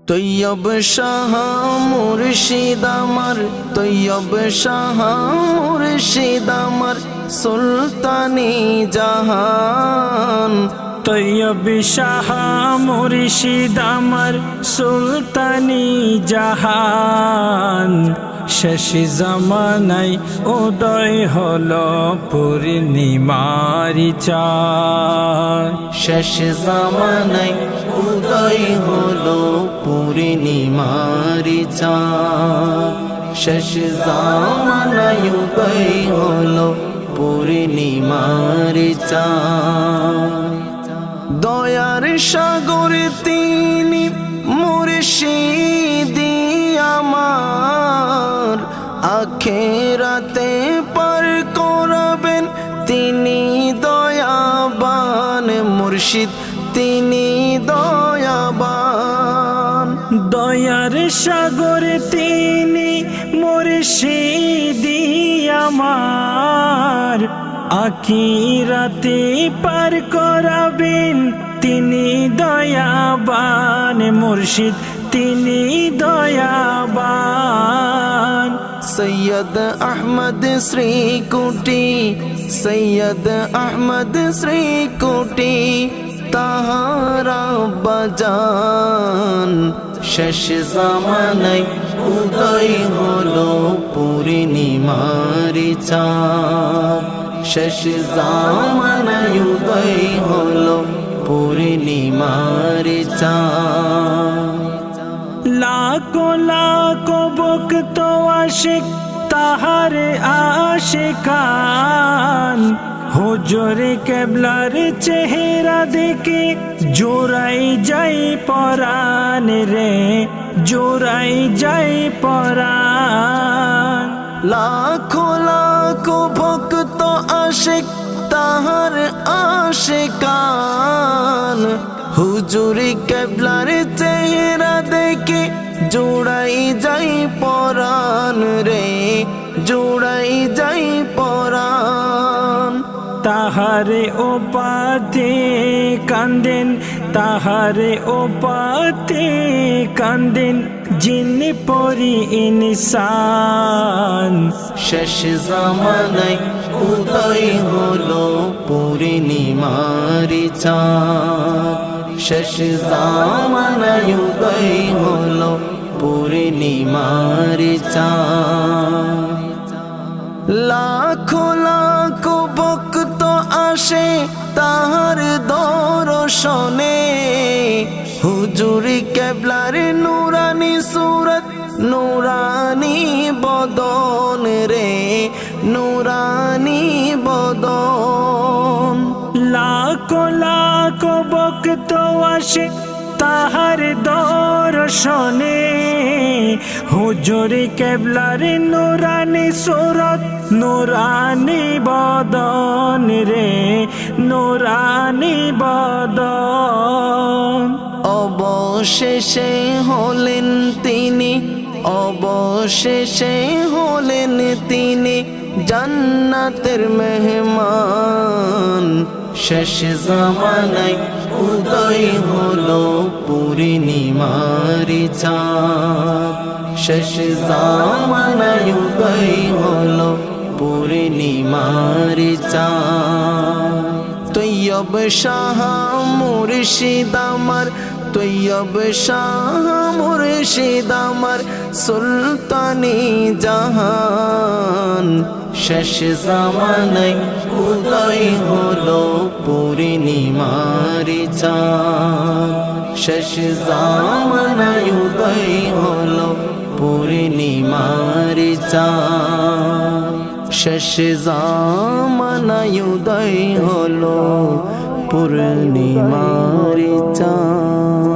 তৈয়ব শাহ মুর্শিদ আমার, তৈয়ব শাহ মুর্শিদ আমার সুলতানি জাহান। তৈয়ব শাহ মুর্শিদ আমার সুলতানি জাহান। শেষ জামানায় উদয় হলো পূর্ণিমার চাঁদ। শেষ জামানায় উদয় হলো পূর্ণিমার চাঁদ। শেষ জামানায় উদয় হলো পূর্ণিমার চাঁদ। দয়ার সাগর তিনি মুর্শিদি আমার, আখেরাতে পার করাবেন তিনি দয়াবান। মুর্শিদ তিনি দয়াবান। দয়ার সাগর তিনি মুর্শিদি আমার, আখিরাতে পার করাবেন তিনি দয়াবান। মুর্শিদ তিনি দয়াবান। সৈয়দ আহমদ শ্রীকুটি, সৈয়দ আহমদ শ্রীকুটি তাহারা বাজান। শেষ জামানায় উদয় হলো পূর্ণিমার চাঁদ। শেষ জামানায় উদয় হলো পূর্ণিমার চাঁদ। লাখো লাখো ভক্ত আশিক তাহার আশিকান। হুজুরে কেবলার চেহারা দেখে জোড়াই যাই পরাণ রে, জোড়াই যাই পরাণ। লাখো লাখো ভক্ত আশিক তাহার আশিকান। হুজুরে কেবলার চেহারা দেখে জোড়াই যাই পরাণ রে, জোড়াই যাই পরাণ। তাহারে ওপাতে কান্দেন, তাহারে ওপাতে কান্দেন জিন পরি ইনসান। শেষ জামানায় উদয় হলো পূর্ণিমার চাঁদ। শেষ জামানায় উদয় হলো পূর্ণিমার চাঁদ। লাখো লাখো ভক্ত আসে তাহার দর্শনে। হুজুরি কেবলার নুরানি সুরত, নুরানি বদন রে, নুরানি বদন। লাখো লাখো ভক্ত আসে তাহার দর্শনে। হুজুরি কেবলার নুরানি সুরত, নুরানি বদন রে, নুরানি বদন। অবশেষে হলেন তিনি, অবশেষে হলেন তিনি জান্নাতের মেহমান। শেষ জামানায় উদয় হলো পূর্ণিমার চাঁদ। শেষ জামানায় উদয় হলো পূর্ণিমার চাঁদ। তৈয়ব শাহ মুর্শিদ আমার, তৈয়ব শাহ মুর্শিদ আমার সুলতানি জাহান। শেষ জামানায় উদয় হলো পূর্ণিমার চাঁদ। শেষ জামানায় উদয় হলো পূর্ণিমার চাঁদ। শেষ জামানায় উদয় হলো পূর্ণিমার চাঁদ।